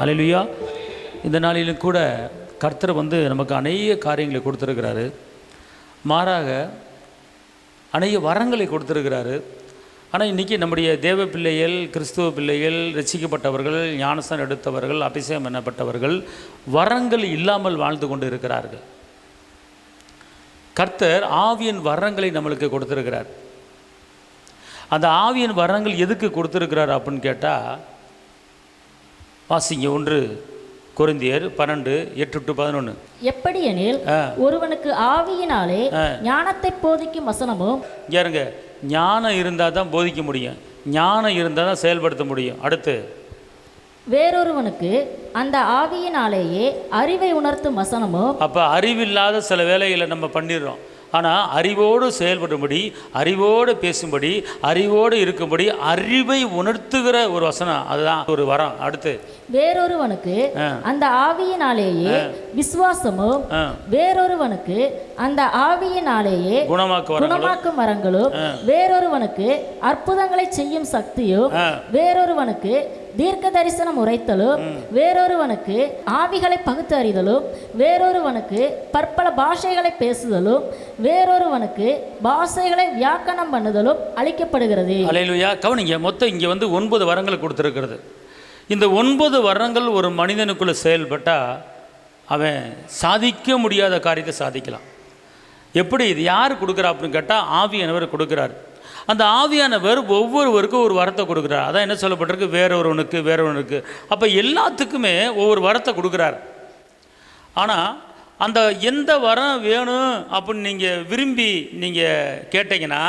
அல்லேலூயா. இந்த நாளிலும் கூட கர்த்தர் நமக்கு அநேக காரியங்களை கொடுத்துருக்கிறாரு. மாறாக அநேக வரங்களை கொடுத்துருக்கிறாரு. ஆனால் இன்றைக்கி நம்முடைய தேவ பிள்ளைகள், கிறிஸ்துவ பிள்ளைகள், ரட்சிக்கப்பட்டவர்கள், ஞானஸ்தானம் எடுத்தவர்கள், அபிஷேகம் பண்ணப்பட்டவர்கள் வரங்கள் இல்லாமல் வாழ்ந்து கொண்டு இருக்கிறார்கள். கர்த்தர் ஆவியின் வரங்களை நம்மளுக்கு கொடுத்துருக்கிறார். அந்த ஆவியின் வரங்கள் எதுக்கு கொடுத்துருக்கிறார் அப்படின்னு கேட்டால், வாசிங்க 1 கொரிந்தியர் 12:8-11. எப்படி எனில் ஒருவனுக்கு ஆவியினாலே ஞானத்தை போதிக்கும் வசனமும். யாருங்க, ஞானம் இருந்தால் தான் போதிக்க முடியும், ஞானம் இருந்தால் தான் செயல்படுத்த முடியும். அடுத்து, வேறொருவனுக்கு அந்த ஆவியினாலேயே அறிவை உணர்த்தும் வசனமும். அப்போ அறிவில்லாத சில வேலைகளை நம்ம பண்ணிடுறோம். ஆனால் அறிவோடு செயல்படும்படி, அறிவோடு பேசும்படி, அறிவோடு இருக்கும்படி அறிவை உணர்த்துகிற ஒரு வசனம், அதுதான் ஒரு வரம். அடுத்து, வேறொருவனுக்கு அந்த ஆவியினாலேயே விசுவாசமும், வேறொருவனுக்கு அந்த ஆவியினாலேயே குணமாக்கும் வரங்களும், வேறொருவனுக்கு அற்புதங்களை செய்யும் சக்தியும், வேறொருவனுக்கு தீர்க்க தரிசனம் உரைத்தலும், வேறொருவனுக்கு ஆவிகளை பகுத்தறிதலும், வேறொருவனுக்கு பற்பல பாஷைகளை பேசுதலும், வேறொருவனுக்கு பாஷைகளை வியாக்கணம் பண்ணுதலும் அளிக்கப்படுகிறது. அல்லேலூயா. கவனிங்க, மொத்தம் இங்கே 9 வரங்கள் கொடுத்துருக்கிறது. இந்த 9 வரங்கள் ஒரு மனிதனுக்குள்ளே செயல்பட்டால் அவன் சாதிக்க முடியாத காரியத்தை சாதிக்கலாம். எப்படி, இது யார் கொடுக்குறா அப்படின்னு கேட்டால், ஆவியானவர் கொடுக்குறார். அந்த ஆவியானவர் ஒவ்வொருவருக்கும் ஒரு வரத்தை கொடுக்குறார். அதான் என்ன சொல்லப்பட்டிருக்கு, வேறொருவனுக்கு. அப்போ எல்லாத்துக்குமே ஒவ்வொரு வரத்தை கொடுக்குறார். ஆனால் அந்த எந்த வரம் வேணும் அப்படின்னு நீங்கள் விரும்பி நீங்கள் கேட்டீங்கன்னா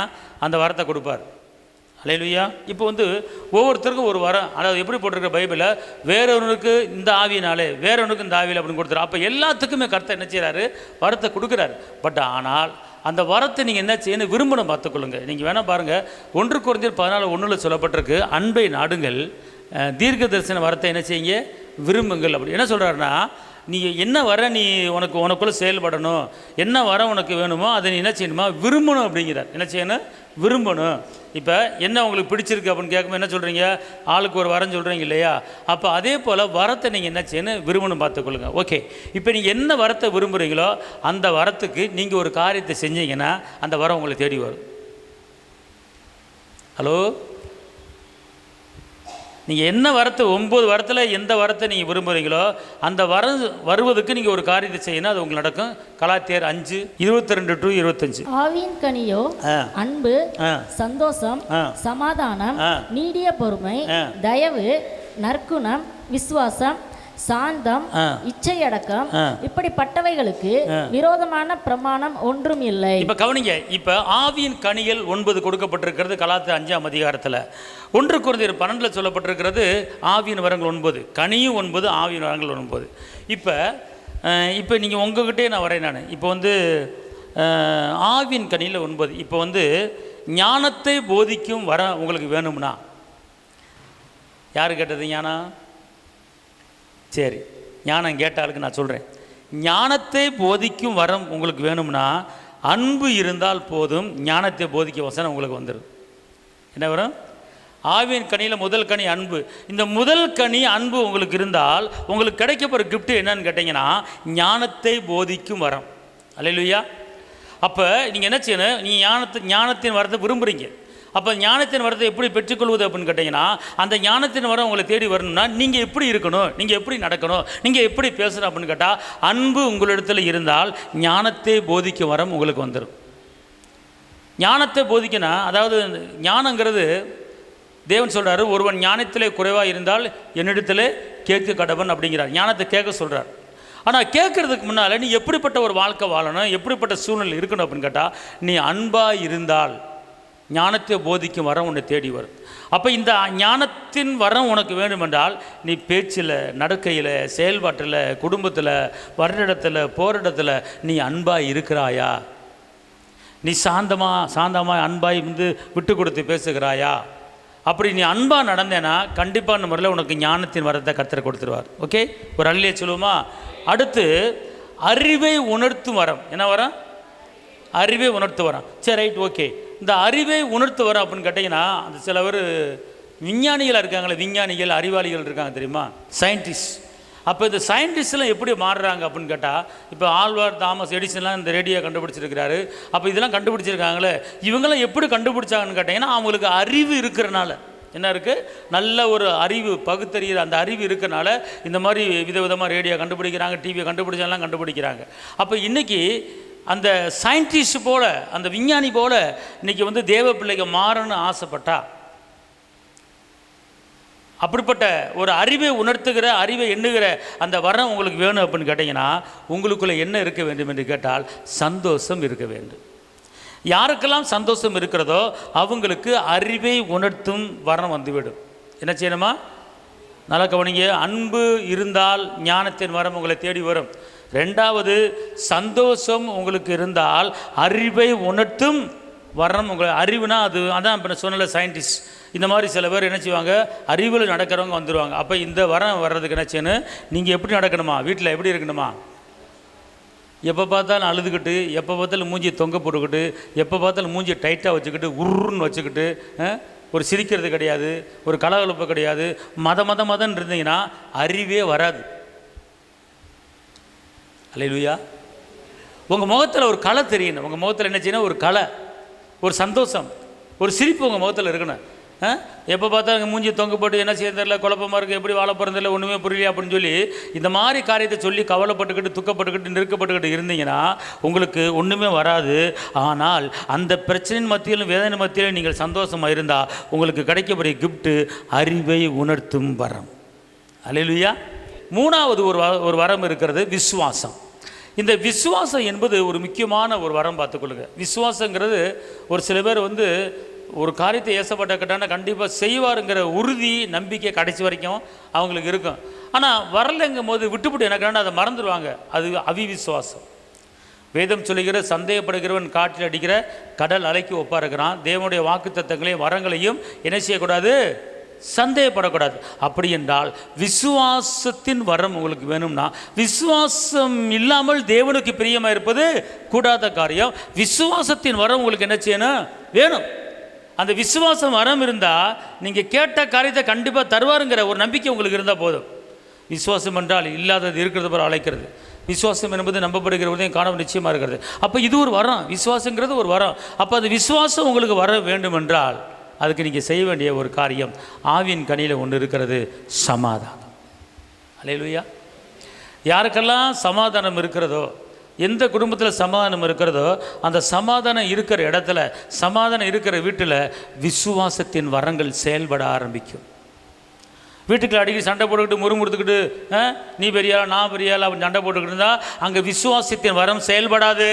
அந்த வரத்தை கொடுப்பார். அல்லேலூயா. இப்போ ஒவ்வொருத்தருக்கும் ஒரு வரம், அதாவது எப்படி போட்டிருக்கிற பைபிளில், வேறொருவனுக்கு இந்த ஆவியினாலே, வேறொருவனுக்கு இந்த ஆவியில் அப்படின்னு கொடுத்துரு. அப்போ எல்லாத்துக்குமே கர்த்தர் என்ன செய்கிறாரு, வரத்தை கொடுக்குறாரு. பட் ஆனால் அந்த வரத்தை நீங்கள் என்ன செய்யணும், விரும்பணும், பார்த்துக்கொள்ளுங்க. நீங்கள் வேணால் பாருங்கள், 1 கொரிந்தியர் 14:1 சொல்லப்பட்டிருக்கு, அன்பை நாடுங்கள், தீர்க்க தரிசன வரத்தை என்ன செய்யுங்க, விரும்புங்கள். அப்படி என்ன சொல்கிறாருன்னா, நீங்கள் என்ன வர நீ உனக்குள்ளே செயல்படணும், என்ன வர உனக்கு வேணுமோ அதை நீ என்ன செய்யணுமா, விரும்பணும் அப்படிங்கிறார். என்ன செய்யணும், விரும்பணும். இப்போ என்ன உங்களுக்கு பிடிச்சிருக்கு அப்படின்னு கேட்கும்போது என்ன சொல்கிறீங்க, ஆளுக்கு ஒரு வரம் சொல்கிறீங்க இல்லையா? அப்போ அதே போல் வரத்தை நீங்கள் என்ன செய்யணும், விரும்பணும், பார்த்துக்கொள்ளுங்க. ஓகே, இப்போ நீங்கள் என்ன வரத்தை விரும்புகிறீங்களோ அந்த வரத்துக்கு நீங்கள் ஒரு காரியத்தை செஞ்சீங்கன்னா அந்த வரம் உங்களை தேடி வரும். ஹலோ, நீங்கள் என்ன வரத்தை, 9 வரத்தில் எந்த வரத்தை நீங்கள் விரும்புகிறீங்களோ அந்த வரம் வருவதுக்கு நீங்கள் ஒரு காரியத்தை செய்யணும், அது உங்களுக்கு நடக்கும். கலாத்தியர் 5:22-25. ஆவியின் கனியோ அன்பு, சந்தோஷம், சமாதானம், நீடிய பொறுமை, தயவு, நற்குணம், விசுவாசம், சாந்தம், இச்சையடக்கம், இப்படிப்பட்டவைகளுக்கு விரோதமான பிரமாணம் ஒன்றும் இல்லை. இப்ப கவனிங்க, இப்ப ஆவியின் கனிகள் 9 கொடுக்கப்பட்டிருக்கிறது கலாத்தியர் 5ஆம் அதிகாரத்தில். 1 கொரிந்தியர் 12 சொல்லப்பட்டிருக்கிறது ஆவியின் வரங்கள் 9, கனியும் 9, ஆவியின் வரங்கள் 9. இப்போ நீங்கள் உங்ககிட்டே நான் வரேன். நான் இப்போ ஆவியின் கனியில் 9. இப்போ ஞானத்தை போதிக்கும் வர உங்களுக்கு வேணும்னா, யார் கேட்டது ஞானம்? சரி, ஞானம் கேட்டாளுக்கு நான் சொல்கிறேன். ஞானத்தை போதிக்கும் வரம் உங்களுக்கு வேணும்னா அன்பு இருந்தால் போதும், ஞானத்தை போதிக்க வசனம் உங்களுக்கு வந்துடும். என்ன வரும்? ஆவியின் கனியில் முதல் கனி அன்பு. இந்த முதல் கனி அன்பு உங்களுக்கு இருந்தால் உங்களுக்கு கிடைக்க போகிற கிஃப்ட் என்னன்னு கேட்டிங்கன்னா ஞானத்தை போதிக்கும் வரம். அல்லேலூயா. அப்போ நீங்கள் என்ன செய்யணும், நீங்கள் ஞானத்தின் வரத்தை விரும்புகிறீங்க. அப்போ ஞானத்தின் வரத்தை எப்படி பெற்றுக்கொள்வது அப்படின்னு கேட்டிங்கன்னா, அந்த ஞானத்தின் வரம் உங்களை தேடி வரணும்னா நீங்கள் எப்படி இருக்கணும், நீங்கள் எப்படி நடக்கணும், நீங்கள் எப்படி பேசணும் அப்படின்னு கேட்டால், அன்பு உங்களிடத்தில் இருந்தால் ஞானத்தை போதிக்க வரம் உங்களுக்கு வந்துடும். ஞானத்தை போதிக்கணும், அதாவது ஞானங்கிறது தேவன் சொல்கிறாரு, ஒருவன் ஞானத்திலே குறைவாக இருந்தால் என்னிடத்திலே கேட்க கடவன் அப்படிங்கிறார். ஞானத்தை கேட்க சொல்கிறார். ஆனால் கேட்குறதுக்கு முன்னால் நீ எப்படிப்பட்ட ஒரு வாழ்க்கை வாழணும், எப்படிப்பட்ட சூழ்நிலை இருக்கணும் அப்படின்னு கேட்டால், நீ அன்பாக இருந்தால் ஞானத்தை போதிக்கும் வரம் உன்னை தேடி வரும். அப்போ இந்த ஞானத்தின் வரம் உனக்கு வேண்டுமென்றால் நீ பேச்சில், நடக்கையில், செயல்பாட்டில், குடும்பத்தில், வர்றிடத்தில், போரிடத்தில் நீ அன்பாக இருக்கிறாயா? நீ சாந்தமாக அன்பாய் விட்டு கொடுத்து பேசுகிறாயா? அப்படி நீ அன்பாக நடந்தேன்னா கண்டிப்பான முறையில் உனக்கு ஞானத்தின் வரத்தை கர்த்தர் கொடுத்துருவார். ஓகே, ஒரு அல்லையே சொல்லுவோமா? அடுத்து அறிவை உணர்த்தும் வரம். என்ன வரம்? அறிவை உணர்த்து வரம். சரி, ரைட், ஓகே. இந்த அறிவை உணர்த்து வரம் அப்படின்னு கேட்டிங்கன்னா, அந்த சில பேர் விஞ்ஞானிகளாக இருக்காங்களே, விஞ்ஞானிகள் அறிவாளிகள் இருக்காங்க தெரியுமா, சயின்டிஸ்ட். அப்போ இந்த சயின்டிஸ்ட்லாம் எப்படி மாறுறாங்க அப்படின்னு கேட்டால், இப்போ ஆல்வார் தாமஸ் எடிசன்லாம் இந்த ரேடியோ கண்டுபிடிச்சிருக்கிறாரு. அப்போ இதெல்லாம் கண்டுபிடிச்சிருக்காங்களே, இவங்களாம் எப்படி கண்டுபிடிச்சாங்கன்னு கேட்டிங்கன்னா, அவங்களுக்கு அறிவு இருக்கிறனால. என்ன இருக்குது, நல்ல ஒரு அறிவு, பகுத்தறிகிற அந்த அறிவு இருக்கிறனால இந்த மாதிரி விதவிதமாக ரேடியோ கண்டுபிடிக்கிறாங்க, டிவியை கண்டுபிடிச்சாலாம் கண்டுபிடிக்கிறாங்க. அப்போ இன்றைக்கி அந்த சயின்டிஸ்ட் போல், அந்த விஞ்ஞானி போல் இன்றைக்கி வந்து தேவ பிள்ளைங்க மாறணும்னு ஆசைப்பட்டா, அப்படிப்பட்ட ஒரு அறிவை உணர்த்துகிற, அறிவை எண்ணுகிற அந்த வரம் உங்களுக்கு வேணும் அப்படின்னு கேட்டிங்கன்னா, உங்களுக்குள்ளே என்ன இருக்க வேண்டும் என்று கேட்டால் சந்தோஷம் இருக்க வேண்டும். யாருக்கெல்லாம் சந்தோஷம் இருக்கிறதோ அவங்களுக்கு அறிவை உணர்த்தும் வரம் வந்துவிடும். என்ன செய்யணுமா, நல்லா கவனிங்க. அன்பு இருந்தால் ஞானத்தின் வரம் உங்களை தேடி வரும். ரெண்டாவது, சந்தோஷம் உங்களுக்கு இருந்தால் அறிவை உணர்த்தும் வரம் உங்களை. அறிவுனா அதான் இப்போ நான் சொன்னல சயின்டிஸ்ட், இந்த மாதிரி சில பேர் என்ன செய்வாங்க, அறிவில் நடக்கிறவங்க வந்துடுவாங்க. அப்போ இந்த வரம் வர்றதுக்கு என்ன செய்யணும், நீங்கள் எப்படி நடக்கணுமா, வீட்டில் எப்படி இருக்கணுமா, எப்போ பார்த்தாலும் அழுதுகிட்டு, எப்போ பார்த்தாலும் மூஞ்சி தொங்க போட்டுக்கிட்டு, எப்போ பார்த்தாலும் மூஞ்சி டைட்டாக வச்சுக்கிட்டு, உருன்னு வச்சுக்கிட்டு, ஒரு சிரிக்கிறது கிடையாது, ஒரு கலகலப்பு கிடையாது, மதன்னு இருந்தீங்கன்னா அறிவே வராது. அல்லேலூயா. உங்கள் முகத்தில் ஒரு கலை தெரியணும். உங்கள் முகத்தில் என்ன செய்யணும், ஒரு கலை, ஒரு சந்தோஷம், ஒரு சிரிப்பு உங்கள் முகத்தில் இருக்கணும். எப்போ பார்த்தா அங்கே மூஞ்சி தொங்க போட்டு என்ன செய்ய தெரியல, குழப்பமாக இருக்குது, எப்படி வாழ போகிறதில்ல, ஒன்றுமே புரியல அப்படின்னு சொல்லி இந்த மாதிரி காரியத்தை சொல்லி கவலைப்பட்டுக்கிட்டு, துக்கப்பட்டுக்கிட்டு, நெருக்கப்பட்டுக்கிட்டு இருந்தீங்கன்னா உங்களுக்கு ஒன்றுமே வராது. ஆனால் அந்த பிரச்சனையின் மத்தியிலும் வேதனை மத்தியிலும் நீங்கள் சந்தோஷமாக இருந்தால் உங்களுக்கு கிடைக்கக்கூடிய கிஃப்ட்டு அறிவை உணர்த்தும் வரம். அல்லேலூயா. மூணாவது ஒரு வரம் இருக்கிறது, விசுவாசம். இந்த விசுவாசம் என்பது ஒரு முக்கியமான ஒரு வரம். பார்த்துக்கொள்ளுங்க. விசுவாசங்கிறது ஒரு சில பேர் வந்து ஒரு காரியத்தை ஏசப்பட்ட கேட்டானா கண்டிப்பாக செய்வாருங்கிற உறுதி, நம்பிக்கை கடைசி வரைக்கும் அவங்களுக்கு இருக்கும். ஆனால் வரலைங்கும் போது விட்டுவிட்டு எனக்கான அதை மறந்துடுவாங்க. அது அவிவிசுவாசம். வேதம் சொல்லுகிற, சந்தேகப்படுகிறவன் காற்றில் அடிக்கிற கடல் அலைக்கு ஒப்பா இருக்கிறான். தேவனுடைய வாக்குத்தத்தங்களையும் வரங்களையும் என்ன செய்யக்கூடாது, சந்தேகப்படக்கூடாது. அப்படி என்றால் விசுவாசத்தின் வரம் உங்களுக்கு வேணும்னா, விசுவாசம் இல்லாமல் தேவனுக்கு பிரியமாக இருப்பது கூடாத காரியம். விசுவாசத்தின் வரம் உங்களுக்கு என்ன செய்யணும், வேணும். அந்த விசுவாசம் வரம் இருந்தால் நீங்கள் கேட்ட காரியத்தை கண்டிப்பாக தருவாருங்கிற ஒரு நம்பிக்கை உங்களுக்கு இருந்தால் போதும். விசுவாசம் என்றால் இல்லாதது இருக்கிறது போல அழைக்கிறது. விசுவாசம் என்பது நம்பப்படுகிறவரையும் காணவும் நிச்சயமாக இருக்கிறது. அப்போ இது ஒரு வரம், விசுவாசங்கிறது ஒரு வரம். அப்போ அது விசுவாசம் உங்களுக்கு வர வேண்டும் என்றால் அதுக்கு நீங்கள் செய்ய வேண்டிய ஒரு காரியம், ஆவியின் கனியில் ஒன்று இருக்கிறது, சமாதானம். அல்லேலூயா. யாருக்கெல்லாம் சமாதானம் இருக்கிறதோ, எந்த குடும்பத்தில் சமாதானம் இருக்கிறதோ, அந்த சமாதானம் இருக்கிற இடத்துல, சமாதானம் இருக்கிற வீட்டில் விசுவாசத்தின் வரங்கள் செயல்பட ஆரம்பிக்கும். வீட்டுக்குள்ள அடிக்கடி சண்டை போட்டுக்கிட்டு, முறுமுறுத்துக்கிட்டு, நீ பெரியாளா நான் பெரியாளா அப்படின்னு சண்டை போட்டுக்கிட்டு இருந்தால் அங்கே விசுவாசத்தின் வரம் செயல்படாது.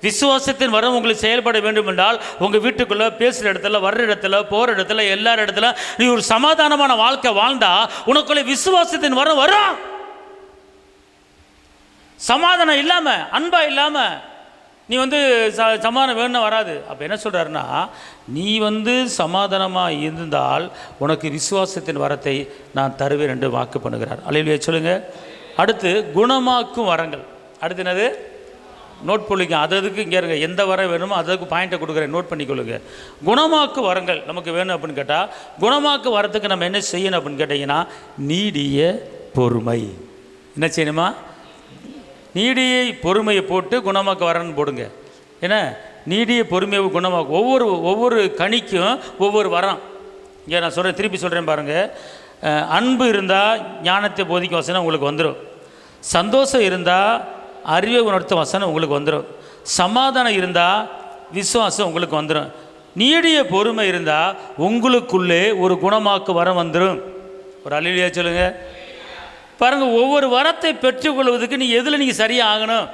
விசுவாசத்தின் வரம் உங்களுக்கு செயல்பட வேண்டும் என்றால் உங்கள் வீட்டுக்குள்ளே, பேசுகிற இடத்துல, வர்ற இடத்துல, போகிற இடத்துல, எல்லா இடத்துல நீ ஒரு சமாதானமான வாழ்க்கை வாழ்ந்தா உனக்குள்ளே விசுவாசத்தின் வரம் வரும். சமாதானம் இல்லாமல், அன்பாக இல்லாமல் நீ வந்து சமாதானம் வேணும்னா வராது. அப்போ என்ன சொல்கிறாருன்னா, நீ வந்து சமாதானமாக இருந்தால் உனக்கு விசுவாசத்தின் வரத்தை நான் தருவேன் என்று வாக்கு பண்ணுகிறார். அல்லேலூயா சொல்லுங்கள். அடுத்து குணமாக்கும் வரங்கள். அடுத்து என்னது, நோட் பண்ணிக்க. அதுக்கு இங்கே இருங்க, எந்த வரம் வேணுமோ அதுக்கு பாயிண்ட்டை கொடுக்குறேன், நோட் பண்ணிக்கொள்ளுங்க. குணமாக்கு வரங்கள் நமக்கு வேணும் அப்படின்னு கேட்டால், குணமாக்கு வரத்துக்கு நம்ம என்ன செய்யணும் அப்படின்னு கேட்டிங்கன்னா, நீடிய பொறுமை. என்ன செய்யணுமா, நீடிய பொறுமையை போட்டு குணமாக்க வரன்னு போடுங்க. ஏன்னா நீடிய பொறுமையை குணமாக்கும். ஒவ்வொரு கனிக்கும் ஒவ்வொரு வரம். இங்கே நான் சொல்கிறேன், திருப்பி சொல்கிறேன் பாருங்கள். அன்பு இருந்தால் ஞானத்தை போதிக்கும் வசனம் உங்களுக்கு வந்துடும். சந்தோஷம் இருந்தால் அறிவை உணர்த்தும் வசனம் உங்களுக்கு வந்துடும். சமாதானம் இருந்தால் விசுவாசம் உங்களுக்கு வந்துடும். நீடிய பொறுமை இருந்தால் உங்களுக்குள்ளே ஒரு குணமாக்கு வரம் வந்துடும். ஒரு அல்லேலூயா சொல்லுங்கள். பாருங்கள், ஒவ்வொரு வரத்தை பெற்றுக்கொள்வதுக்கு நீ எதில் நீங்கள் சரியாக ஆகணும்,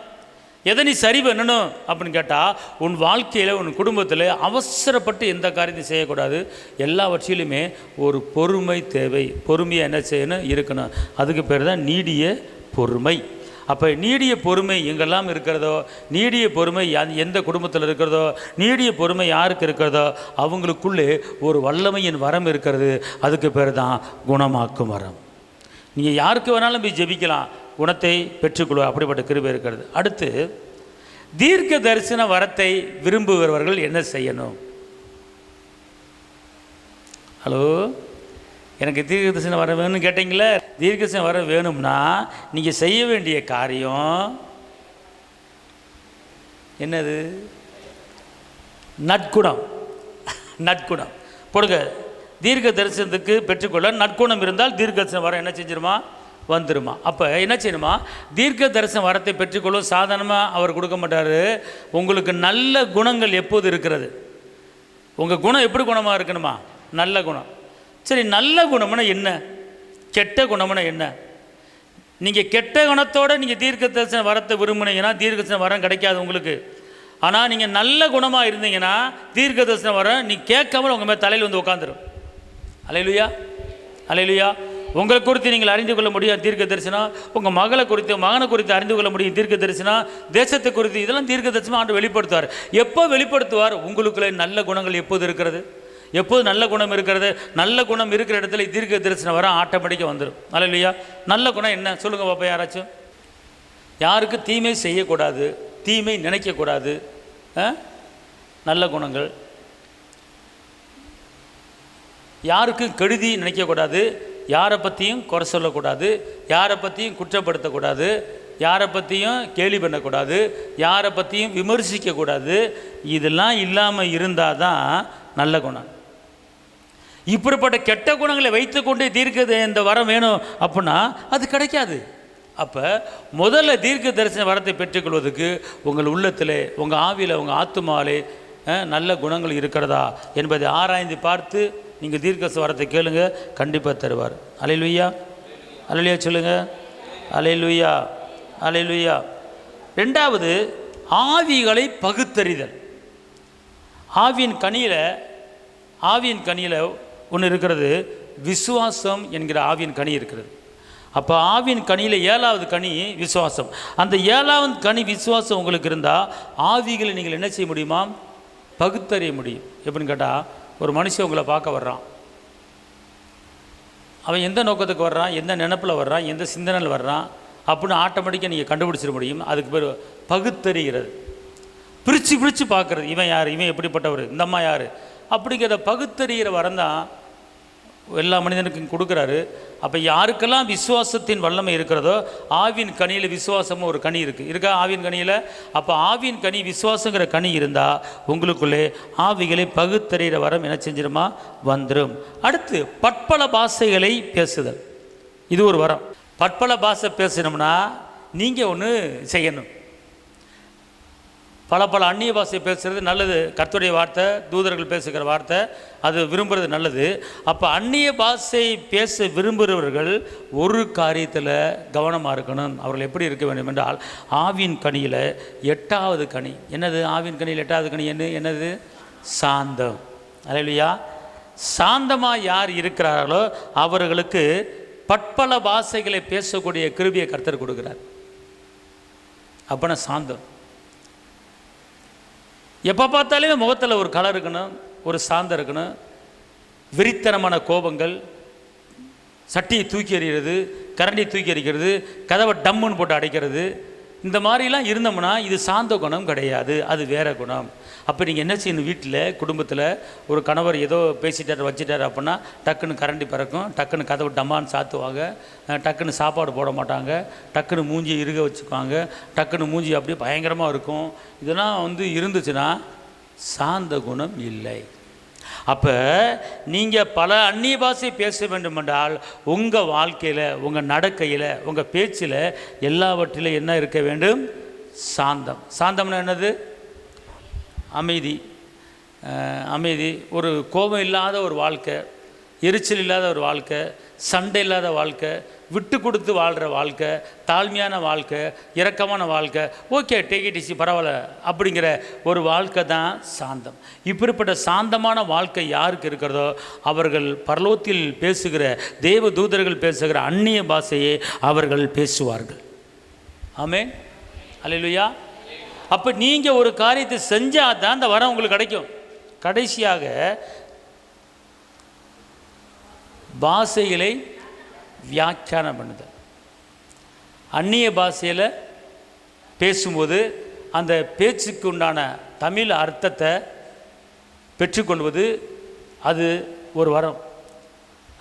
எதை நீ சரி பண்ணணும் அப்படின்னு கேட்டால், உன் வாழ்க்கையில், உன் குடும்பத்தில் அவசரப்பட்டு எந்த காரியத்தையும் செய்யக்கூடாது. எல்லாவற்றிலுமே ஒரு பொறுமை தேவை. பொறுமையாக என்ன செய்யணும், இருக்கணும். அதுக்கு பேர் தான் நீடிய பொறுமை. அப்போ நீடிய பொறுமை எங்கெல்லாம் இருக்கிறதோ, நீடிய பொறுமை எந்த குடும்பத்தில் இருக்கிறதோ, நீடிய பொறுமை யாருக்கு இருக்கிறதோ அவங்களுக்குள்ளே ஒரு வல்லமையின் வரம் இருக்கிறது. அதுக்கு பேர் தான் குணமாக்கும் வரம். நீங்கள் யாருக்கு வேணாலும் போய் ஜெபிக்கலாம், குணத்தை பெற்றுக்கொள்ள அப்படிப்பட்ட கிருபை இருக்கிறது. அடுத்து, தீர்க்க தரிசன வரத்தை விரும்புகிறவர்கள் என்ன செய்யணும்? ஹலோ, எனக்கு தீர்க்க தரிசனம் வர வேணும்னு கேட்டீங்களே. தீர்க்க தரிசனம் வர வேணும்னா நீங்கள் செய்ய வேண்டிய காரியம் என்னது? நற்குணம். நற்குணம் போடுங்க. தீர்க்க தரிசனத்துக்கு பெற்றுக்கொள்ள நற்குணம் இருந்தால் தீர்க்க தரிசனம் வர என்ன செஞ்சிருமா? வந்துருமா. அப்போ என்ன செய்யணுமா? தீர்க்க தரிசன வரத்தை பெற்றுக்கொள்ளும் சாதாரணமாக அவர் கொடுக்க மாட்டார். உங்களுக்கு நல்ல குணங்கள் எப்போது இருக்கிறது? உங்கள் குணம் எப்படி குணமாக இருக்கணுமா? நல்ல குணம். சரி, நல்ல குணம்னா என்ன? கெட்ட குணம்னா என்ன? நீங்கள் கெட்ட குணத்தோடு நீங்கள் தீர்க்க தரிசன வரத்தை விரும்புனீங்கன்னா தீர்க்க தரிசன வரம் கிடைக்காது உங்களுக்கு. ஆனால் நீங்கள் நல்ல குணமாக இருந்தீங்கன்னா தீர்க்க தரிசன வரம் நீங்கள் கேட்காமல் உங்கள் மேலே தலையில் வந்து உட்காந்துரும். அல்லேலூயா, அல்லேலூயா. உங்களை குறித்து நீங்கள் அறிந்து கொள்ள முடியும் தீர்க்க தரிசனம். உங்கள் மகளை குறித்து மகனை குறித்து அறிந்து கொள்ள முடியும் தீர்க்க தரிசனம். தேசத்தை குறித்து இதெல்லாம் தீர்க்க தரிசனம் ஆண்டு வெளிப்படுத்துவார். எப்போ வெளிப்படுத்துவார்? உங்களுக்குள்ளே நல்ல குணங்கள் எப்போது இருக்கிறது? எப்போது நல்ல குணம் இருக்கிறது? நல்ல குணம் இருக்கிற இடத்துல தீர்க்க தரிசனம் வர ஆட்டோமேட்டிக்காக வந்துடும். அல்லேலூயா. நல்ல குணம் என்ன சொல்லுங்கள் பாப்பா யாராச்சும். யாருக்கு தீமை செய்யக்கூடாது, தீமை நினைக்கக்கூடாது. நல்ல குணங்கள். யாருக்கும் கெடுதி நினைக்கக்கூடாது, யாரை பற்றியும் குறை சொல்லக்கூடாது, யாரை பற்றியும் குற்றப்படுத்தக்கூடாது, யாரை பற்றியும் கேலி பண்ணக்கூடாது, யாரை பற்றியும் விமர்சிக்கக்கூடாது. இதெல்லாம் இல்லாமல் இருந்தால் தான் நல்ல குணம். இப்படிப்பட்ட கெட்ட குணங்களை வைத்துக்கொண்டே தீர்க்க இந்த வரம் வேணும் அப்படின்னா அது கிடைக்காது. அப்போ முதல்ல தீர்க்க தரிசன வரத்தை பெற்றுக்கொள்வதற்கு உங்கள் உள்ளத்தில், உங்கள் ஆவியில், உங்கள் ஆத்துமாவிலே நல்ல குணங்கள் இருக்கிறதா என்பதை ஆராய்ந்து பார்த்து நீங்கள் தீர்க்க வரத்தை கேளுங்க, கண்டிப்பாக தருவார். அல்லேலூயா, அல்லேலூயா சொல்லுங்கள். அல்லேலூயா, அல்லேலூயா. ரெண்டாவது, ஆவிகளை பகுத்தறிதல். ஆவியின் கனியில் ஒன்று இருக்கிறது, விசுவாசம் என்கிற ஆவியின் கனி இருக்கிறது. அப்போ ஆவியின் கனியில் 7வது கனி விசுவாசம். அந்த 7வது கனி விசுவாசம் உங்களுக்கு இருந்தால் ஆவிகளை நீங்கள் என்ன செய்ய முடியுமா? பகுத்தறிய முடியும். எப்படின்னு கேட்டால், ஒரு மனுஷன் உங்களை பார்க்க வர்றான். அவன் எந்த நோக்கத்துக்கு வர்றான், எந்த நினப்பில் வர்றான், எந்த சிந்தனையில் வர்றான் அப்படின்னு ஆட்டோமேட்டிக்காக நீங்கள் கண்டுபிடிச்சிட முடியும். அதுக்கு பேர் பகுத்தறிகிறது. பிரித்து பார்க்குறது. இவன் யார், இவன் எப்படிப்பட்டவர், இந்த அம்மா யார் அப்படிங்கிற பகுத்தறிகிற வரம் தான் எல்லா மனிதனுக்கும் கொடுக்குறாரு. அப்போ யாருக்கெல்லாம் விசுவாசத்தின் வல்லமை இருக்கிறதோ, ஆவின் கனியில் விசுவாசமும் ஒரு கனி இருக்கா ஆவின் கனியில். அப்போ ஆவின் கனி விசுவாசங்கிற கனி இருந்தால் உங்களுக்குள்ளே ஆவிகளை பகுத்தறிகிற வரம் என்ன செஞ்சிருமா? வந்துடும். அடுத்து, பற்பல பாஷைகளை பேசுதல். இது ஒரு வரம். பற்பல பாஷை பேசணும்னா நீங்கள் ஒன்று செய்யணும். பல அந்நிய பாஷை பேசுகிறது நல்லது. கர்த்தருடைய வார்த்தை, தூதர்கள் பேசுகிற வார்த்தை, அது விரும்புகிறது நல்லது. அப்போ அந்நிய பாஷை பேச விரும்புகிறவர்கள் ஒரு காரியத்தில் கவனமாக இருக்கணும். அவர்கள் எப்படி இருக்க வேண்டும் என்றால், ஆவின் கனியில் 8வது கனி என்னது? ஆவின் கனியில் 8வது கனி என்னது? சாந்தம். அல்லேலூயா. சாந்தமாக யார் இருக்கிறார்களோ அவர்களுக்கு பற்பல பாஷைகளை பேசக்கூடிய கிருபையை கர்த்தர் கொடுக்குறார். அப்போனா சாந்தம். எப்போ பார்த்தாலுமே முகத்தில் ஒரு கலர் இருக்கணும், ஒரு சாந்தம் இருக்கணும். வெறித்தனமான கோபங்கள், சட்டியை தூக்கி எறிகிறது, கரண்டியை தூக்கி எறிகிறது, கதவை டம்முன்னு போட்டு அடைக்கிறது, இந்த மாதிரிலாம் இருந்தோம்னா இது சாந்த குணம் கிடையாது, அது வேற குணம். அப்போ நீங்கள் என்ன செய்யணும்? வீட்டில், குடும்பத்தில் ஒரு கணவர் ஏதோ பேசிட்டார் வச்சுட்டார் அப்படின்னா டக்குன்னு கரண்டி பறக்கும், டக்குன்னு கதவு டம்மான்னு சாத்துவாங்க, டக்குன்னு சாப்பாடு போட மாட்டாங்க, டக்குன்னு மூஞ்சி இறுக வச்சுக்குவாங்க, டக்குன்னு மூஞ்சி அப்படியே பயங்கரமாக இருக்கும். இதெல்லாம் இருந்துச்சுன்னா சாந்த குணம் இல்லை. அப்போ நீங்கள் பல அந்நிய பாஷை பேச வேண்டுமென்றால் உங்கள் வாழ்க்கையில், உங்கள் நடக்கையில், உங்கள் பேச்சில் எல்லாவற்றிலும் என்ன இருக்க வேண்டும்? சாந்தம். சாந்தம்னா என்னது? அமைதி. அமைதி. ஒரு கோபம் இல்லாத ஒரு வாழ்க்கை, எரிச்சல் இல்லாத ஒரு வாழ்க்கை, சண்டை இல்லாத வாழ்க்கை, விட்டு கொடுத்து வாழ்கிற வாழ்க்கை, தாழ்மையான வாழ்க்கை, இரக்கமான வாழ்க்கை. ஓகே, டேக் இட் ஈஸி, பரவாயில்ல அப்படிங்கிற ஒரு வாழ்க்கை தான் சாந்தம். இப்படிப்பட்ட சாந்தமான வாழ்க்கை யாருக்கு இருக்கிறதோ அவர்கள் பரலோகத்தில் பேசுகிற தேவ தூதர்கள் பேசுகிற அந்நிய பாஷையை அவர்கள் பேசுவார்கள். ஆமென், அல்லேலூயா. அப்போ நீங்கள் ஒரு காரியத்தை செஞ்சால் தான் அந்த வரம் உங்களுக்கு கிடைக்கும். கடைசியாக, பாஷைகளை வியாக்கியானம் பண்ணுதல். அந்நிய பாஷையில் பேசும்போது அந்த பேச்சுக்கு உண்டான தமிழ் அர்த்தத்தை பெற்றுக்கொள்வது அது ஒரு வரம்.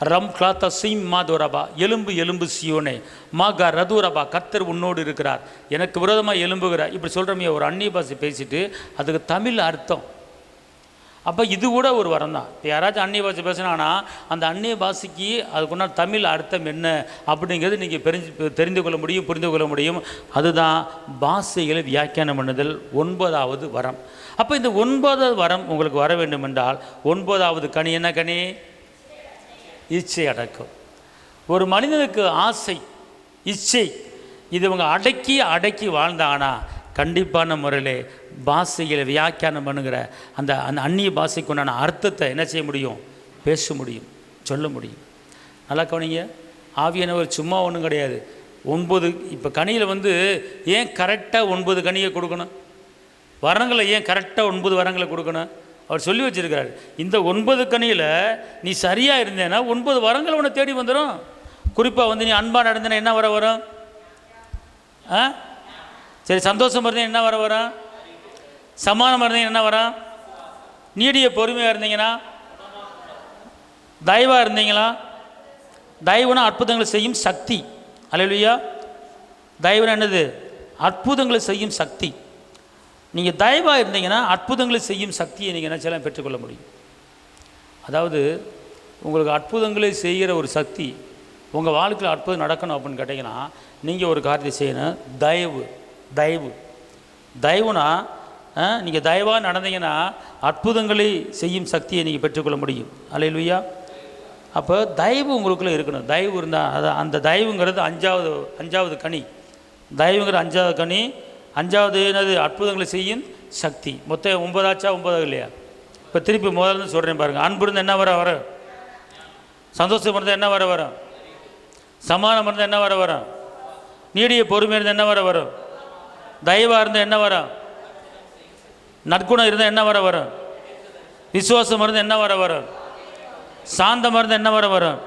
ரம் கிளாத்தா சீம் மாதோரபா, எலும்பு எலும்பு சியோனே மாகா ரதுரபா, கர்த்தர் உன்னோடு இருக்கிறார், எனக்கு விரோதமாக எலும்புகிறார். இப்படி சொல்கிறோமே, ஒரு அந்நிய பாஷை பேசிட்டு அதுக்கு தமிழ் அர்த்தம். அப்போ இது கூட ஒரு வரம் தான். இப்போ யாராச்சும் அந்நிய பாஷை பேசினாங்கன்னா அந்த அந்நிய பாஷைக்கு அதுக்குன்னா தமிழ் அர்த்தம் என்ன அப்படிங்கிறது நீங்கள் தெரிந்து கொள்ள முடியும், புரிந்து கொள்ள முடியும். அதுதான் பாஷைகளை வியாக்கியானம் பண்ணுதல் 9வது வரம். அப்போ இந்த 9வது வரம் உங்களுக்கு வர வேண்டும் என்றால் 9வது கனி என்ன கனி? இச்சை அடக்கம். ஒரு மனிதனுக்கு ஆசை, இச்சை, இது இவங்க அடக்கி வாழ்ந்தாங்கன்னா கண்டிப்பான முறையில் பாஷைகளை வியாக்கியானம் பண்ணுகிற அந்த அந்த அந்நிய பாஷைக்கு உண்டான அர்த்தத்தை என்ன செய்ய முடியும்? பேச முடியும், சொல்ல முடியும். நல்லா கவனிங்க, ஆவியானவர் சும்மா ஒன்றும் கிடையாது. 9 இப்போ கனியில் ஏன் கரெக்டாக 9 கனியை கொடுக்கணும்? வரங்களை ஏன் கரெக்டாக 9 வரங்களை கொடுக்கணும்? அவர் சொல்லி வச்சிருக்கிறார். இந்த 9 கனியில் நீ சரியாக இருந்தேன்னா 9 வரங்கள் உன்னை தேடி வந்துடும். குறிப்பாக நீ அன்பாக நடந்தேன்னா என்ன வரும்? சரி, சந்தோஷம் இருந்தீங்க என்ன வரும்? சமாதானம் இருந்தீங்க என்ன வரும்? நீடிய பொறுமையாக இருந்தீங்கன்னா, தயவாக இருந்தீங்களா? தயவுனா அற்புதங்களை செய்யும் சக்தி. அல்லேலூயா. தயவுனா என்னது? அற்புதங்களை செய்யும் சக்தி. நீங்கள் தயவாக இருந்தீங்கன்னா அற்புதங்களை செய்யும் சக்தியை நீங்கள் என்ன செய்யலாம்? பெற்றுக்கொள்ள முடியும். அதாவது உங்களுக்கு அற்புதங்களை செய்கிற ஒரு சக்தி உங்கள் வாழ்க்கையில் அற்புதம் நடக்கணும் அப்படின்னு கேட்டிங்கன்னா நீங்கள் ஒரு காரியத்தை செய்யணும். தயவுனா நீங்கள் தயவாக நடந்தீங்கன்னா அற்புதங்களை செய்யும் சக்தியை நீங்கள் பெற்றுக்கொள்ள முடியும். அல்லேலூயா. அப்போ தயவு உங்களுக்குள்ளே இருக்கணும். தயவு இருந்தால் அந்த தயவுங்கிறது 5வது கனி. தயவுங்கிற 5வது கனி. 5வது என்னது? அற்புதங்களை செய்யும் சக்தி. மொத்தம் 9 ஆச்சா? 9 இல்லையா? இப்போ திருப்பி முதல்ல சொல்கிறேன் பாருங்கள். அன்பு இருந்தால் என்ன வரும்? சந்தோஷம் இருந்தால் என்ன வரும்? சமாதானம் இருந்தால் என்ன வரும்? நீடிய பொறுமை இருந்தால் என்ன வரும்? தயவாக இருந்தால் என்ன வரும்? நற்குணம் இருந்தால் என்ன வரும்? விசுவாசம் இருந்தால் என்ன வரும்? சாந்தமாக இருந்தால் என்ன வரும்?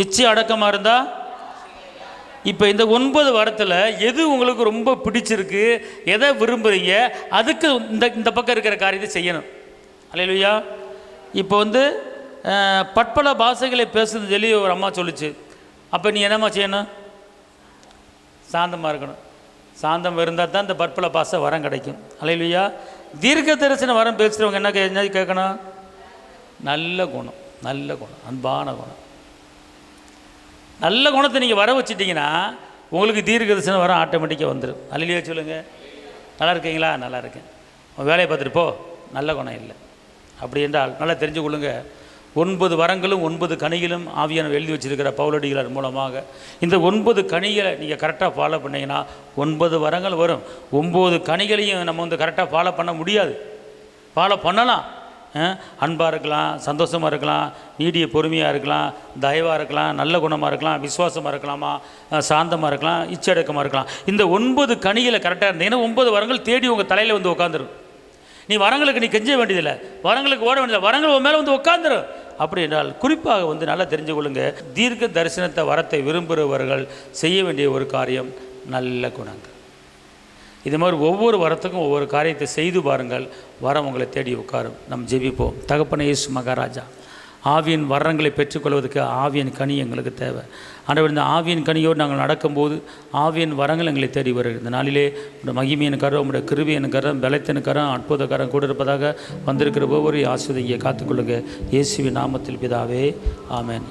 இச்சை அடக்கமாக இருந்தால். இப்போ இந்த 9 வரத்தில் எது உங்களுக்கு ரொம்ப பிடிச்சிருக்கு, எதை விரும்புகிறீங்க, அதுக்கு இந்த பக்கம் இருக்கிற காரியத்தை செய்யணும். அல்லேலூயா. இப்போ பற்பல பாஷைகளை பேசுன்னு சொல்லி ஒரு அம்மா சொல்லிச்சு. அப்போ நீ என்னம்மா செய்யணும்? சாந்தமாக இருக்கணும். சாந்தம் இருந்தால் தான் இந்த பற்பல பாஷை வரம் கிடைக்கும். அல்லேலூயா. தீர்க்க தரிசன வரம் பேசுகிறவங்க என்ன கேட்கணும்? நல்ல குணம், அன்பான குணம். நல்ல குணத்தை நீங்கள் வர வச்சிட்டிங்கன்னா உங்களுக்கு தீர்க்க தரிசனம் வர ஆட்டோமேட்டிக்காக வந்துடும். அல்லேலூயா சொல்லுங்கள். நல்லா இருக்கீங்களா? நல்லா இருக்கேன். உங்கள் வேலையை பார்த்துட்டு போ. நல்ல குணம் இல்லை. அப்படி என்றால் நல்லா தெரிஞ்சு கொள்ளுங்க. 9 வரங்களும் 9 கனிகளும் ஆவியானவர் எழுதி வச்சிருக்கிற பவுலடிகளார் மூலமாக இந்த 9 கனிகளை நீங்கள் கரெக்டாக ஃபாலோ பண்ணிங்கன்னா 9 வரங்கள் வரும். 9 கனிகளையும் நம்ம கரெக்டாக ஃபாலோ பண்ண முடியாது. ஃபாலோ பண்ணலாம். அன்பாக இருக்கலாம், சந்தோஷமாக இருக்கலாம், நீடிய பொறுமையாக இருக்கலாம், தயவாக இருக்கலாம், நல்ல குணமாக இருக்கலாம், விசுவாசமாக இருக்கலாமா, சாந்தமாக இருக்கலாம், இச்சடக்கமாக இருக்கலாம். இந்த 9 கனிகளை கரெக்டாக இருந்தீங்கன்னா 9 வரங்கள் தேடி உங்கள் தலையில் உட்காந்துரும். நீ வரங்களுக்கு நீ கெஞ்ச வேண்டியதில்லை, வரங்களுக்கு ஓட வேண்டியதில்லை, வரங்கள் உன் மேலே உட்காந்துரும். அப்படி என்றால் குறிப்பாக நல்லா தெரிஞ்சு கொள்ளுங்க. தீர்க்க தரிசனத்தை வரத்தை விரும்புகிறவர்கள் செய்ய வேண்டிய ஒரு காரியம் நல்ல குணங்கள். இது மாதிரி ஒவ்வொரு வரத்துக்கும் ஒவ்வொரு காரியத்தை செய்து பாருங்கள். வரம் உங்களை தேடி உட்காரும். நம் ஜெபிப்போம். தகப்பனே இயேசு மகாராஜா, ஆவியின் வரங்களை பெற்றுக்கொள்வதற்கு ஆவியின் கனி எங்களுக்கு தேவை. ஆண்டவர், இந்த ஆவியின் கனியோடு நாங்கள் நடக்கும்போது ஆவியின் வரங்கள் எங்களை தேடி வருகிறது. இந்த நாளிலே உடைய மகிமையின் கரம், உடைய கிருபையின் கரம், பலத்தின் கரம், அற்புத கரம் கூட இருப்பதாக வந்திருக்கிற ஒவ்வொரு ஆசீர்வாதத்தை காத்துக்கொள்ளுங்க. இயேசுவின் நாமத்தில் பிதாவே, ஆமென்.